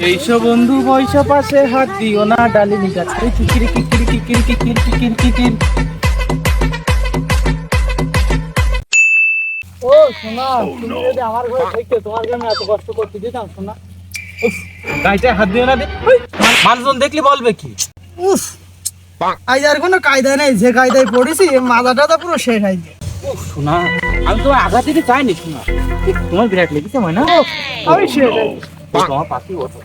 এইসব বন্ধু পয়সা পাশে হাত দিও না ডালিমি গাছে কিকিরি কিকিরি কিকিরি কিকিরি কিকিরি কিকিরি। ও সোনা, তুমি যদি আমার ঘরে থাকতে তোমার জন্য এত কষ্ট করতে দিতাম সোনা। উফ, গাইতে হাত দিও না। মানুষজন দেখলে বলবে কি? উফ, আজ আর কোনো কায়দা নেই, যে কায়দায় পড়েছি মাথাটা তো পুরো শেষ হয়ে যায়। উফ সোনা, আমি তোমার আঘাত দিতে চাইনি সোনা, তোমার বিরাট লেগেছে মনে না? আমি শেষ তোমার পাশে বসো।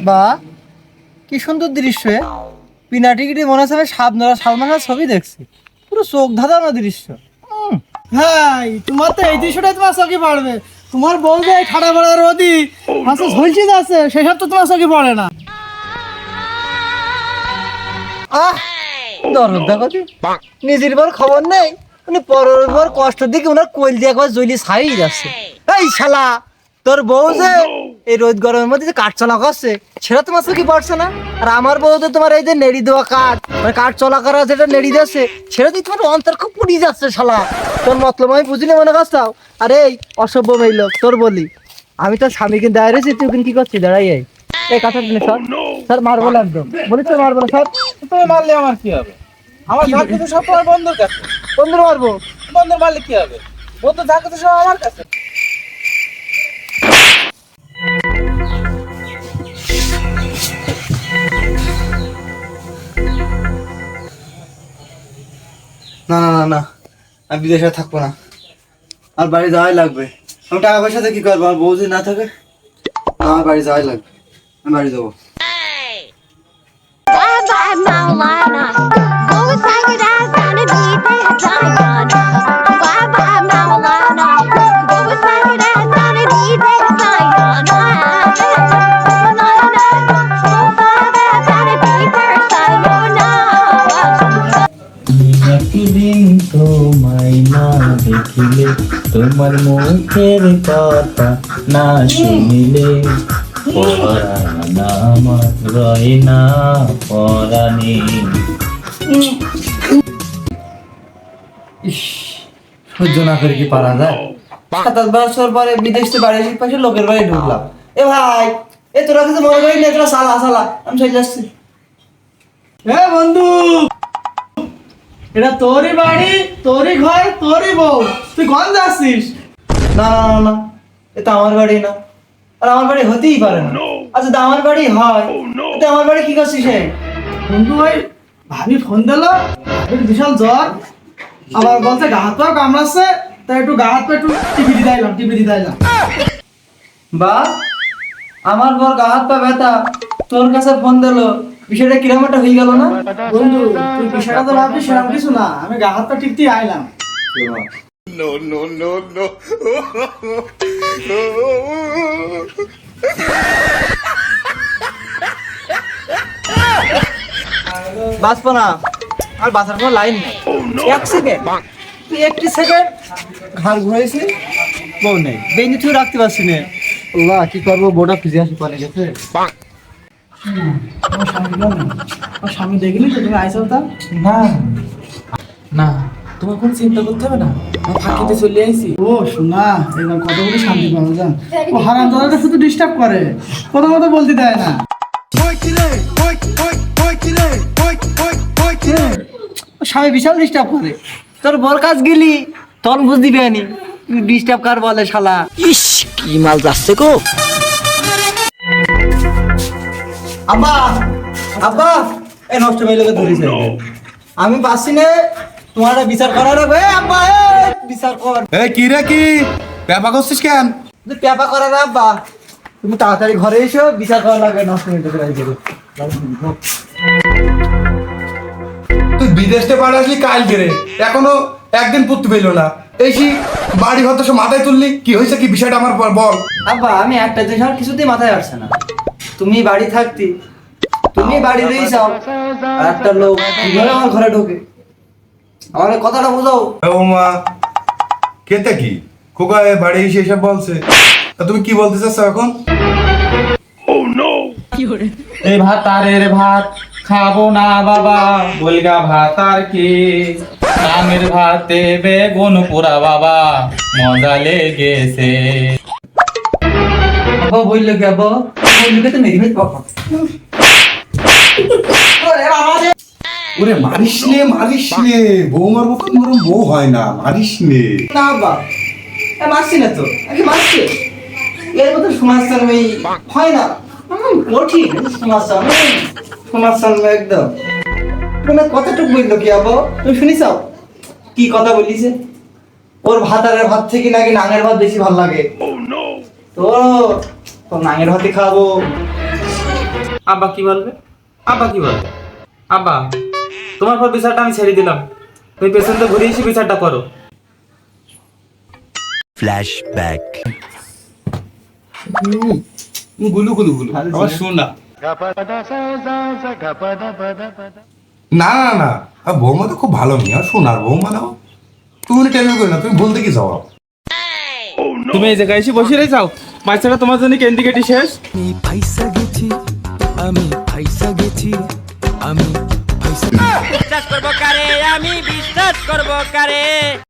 বা কি সুন্দর দৃশ্য! বিনা টিকিটে মনে হচ্ছে আমি সাবধানা ছবি দেখছি, পুরো চোখ ধাঁধানো দৃশ্য। হ্যাঁ, তোমার তো এই দৃশ্যটাই তোমার চোখে পড়বে। তোমার বউ যে ঠাড়া ভরা রোদি মাছে ঝলসি যাচ্ছে, সেসব তো তোমার চোখে পড়ে না। দরদ দেখো, নিজের বর খবর নেই, উনি পরের বর কষ্ট দিকে ওনার কোল দিয়ে একবার জলি ছাই যাচ্ছে। এই শালা, তোর বউ যে এই রোদ গরমের মধ্যে যে কাঠ চলা করছে সেটা তোমার চোখে পড়ছে না? আর আমার বউ তো তোমার এই যে নেড়ি দেওয়া কাঠ, মানে কাঠ চলা করা যেটা নেড়ি দিচ্ছে, সেটা দিয়ে তোমার অন্তর খুব পুড়ি যাচ্ছে। শালা, তোর মতলব আমি বুঝিনি মনে করছাও? আর এই অসভ্য মেয়ে লোক, তোর বলি আমি তোর স্বামীকে দাঁড়িয়ে রয়েছি, তুই কিন্তু কি করছিস? দাঁড়াই এই কথা শুনে স্যার, স্যার মারবো না, একদম বলিস মারবো না স্যার। তুমি মারলে আমার কি হবে? আমার যা কিছু সব তোমার বন্ধুর কাছে। বন্ধুর মারবো? বন্ধুর মারলে কি হবে? বন্ধু যা কিছু সব আমার কাছে। না না না না, আমি বিদেশে থাকবো না, আর বাড়ি যাওয়াই লাগবে। আমি টাকা পয়সাতে কি করবো? আমার বউ যদি না থাকে, আমার বাড়ি যাওয়াই লাগবে, আমি বাড়ি যাবো। একদিন তোমায় না দেখিলে, তোমার মুখের কথা না শুনিলে, পরাণ আমার রয় না পরাণে। সহ্য না করে কি পারা যায়? ৭ বছর পরে বিদেশ থেকে বাড়ি এসে পাশে লোকের বাড়ি ঢুকলাম। এ ভাই, এ তোরা কিছু মনে করিস না, তোরা সালা সালা, আমি চলে যাচ্ছি। এ বন্ধু, এটা তোরই বাড়ি, তোরই ঘর, তোরই বউ, তুই কোন যাচ্ছিস? না না না না, এটা আমার বাড়ি না, আর আমার বাড়ি হতেই পারে না। আচ্ছা, এটা আমার বাড়ি হয়, এটা আমার বাড়ি কি করছিস? বন্ধু, ওই ভাবি ফোন দিল, ভাবির বিশাল জ্বর, আবার বলছে গা হাত পাও কামড়াচ্ছে, তাই একটু গা হাত পা একটু টিপি দিতে আইলাম। বা, আমার বর গা হাত পা ব্যথা, তোর কাছে ফোন দিল, বিষয়টা কিরকম একটা হয়ে গেল না? বন্ধু, তুই বিষয়টা তো ভাবছিস সেরকম কিছু না, আমি গা হাত পা টিপতে আইলাম। No, no, no, no. বাঁচবো না, আর বাঁচার কোনো লাইন নেই। এক সেকেন্ড, তুই একটি সেকেন্ড ঘাড় ঘুরাইছি, বউ নেই, বেঞ্চি তুই রাখতে পারছি না। আল্লাহ, কি করবো? বউটা ফিরে আসি পারে গেছে। স্বামী দেখলি তো তুমি আইসো? তা না না, তোমার কোনো চিন্তা করতে হবে না, আমি ফাঁকিতে চলে আইছি। ও শোনা, এবার কতগুলো শান্তি পাওয়া যায়। ও হারাম দাদাটা শুধু ডিস্টার্ব করে, কথা মতো বলতে দেয় না। স্বামী বিশাল ডিস্টার্ব করে, তোর বর কাজ গেলি তখন বুঝ দিবে আনি ডিস্টার্ব কার বলে। শালা, ইস, কি মাল যাচ্ছে গো। আব্বা আব্বা, এই নষ্ট মেয়েটাকে ধরেছে, আমি পাচ্ছি না, তোমার একটা বিচার করা লাগবে। আব্বা, বিচার কর। এই কি রে, কি ব্যাপার করছিস কেন? পেপা করা না আব্বা, তুমি তাড়াতাড়ি ঘরে এসো, বিচার করা লাগবে নষ্ট মেয়েটাকে। তুই বিদেশ থেকে বাড়ি আসলি কাল গেরে, এখনো একদিন পুততে পেলো না, এসি বাড়ি ঘর তো সব মাথায় তুললি, কি হয়েছে, কি বিষয়টা আমার বল। আব্বা, আমি একটা জিনিস আমার কিছুতেই মাথায় আসছে না, তুমি বাড়ি থাকতি, তুমি বাড়িতেই যাও, আর একটা লোক কিভাবে আমার ঘরে ঢোকে? আমার কথাটা বোঝাও। ও মা, কেতে কি খোকা বাড়ি এসে এসব বলছে, তা তুমি কি বলতে চাচ্ছ এখন? এই ভাত আর এর ভাত খাবো না বাবা, বলগা ভাত আর কি। নাঙের ভাতে বেগুন পোড়া বাবা মজা লেগেছে। আব্বা বললো কি আব্বা বললো কি তো মেরি মেরি বাবা ওরে মারিস নে বৌমার মতন নরম বউ হয় না, মারিস নে। না আব্বা মারছি না তো আগে মারছি এর মতো সমাজসান হয় না কঠিন সমাজসান একদম তুমি কতটুকু বললো কি আব্বা তুমি শুনিসাও কি কথা বলিছে ওর ভাতারের ভাত থেকে নাকি নাঙের ভাত বেশি ভালো লাগে তো তো নাঙের ভাতই খাবো। আব্বা কি বলবে? আব্বা কি বলবে? আব্বা তোমার পর বিচারটা আমি ছেড়ে দিলাম, তুমি পেছনটা ঘুরে এসে বিচারটা করো। ফ্ল্যাশব্যাক। গুলু গুলু গুলু আবার শোন না। না না না বৌমা তো খুব ভালো মেয়ে, শোনার বৌমা নাও, তুমি টেনশন করো না, তুমি বলতে কি যাও। তুমি এই জায়গায় এসে বসে রয়ে যাও, বাচ্চাটা তোমার জন্য কেন্দি কেটে শেষ। আমি ফাইসা গেছি, আমি ফাইসা গেছি, আমি বিশ্বাস করবো কারে, আমি বিশ্বাস করবো কারে।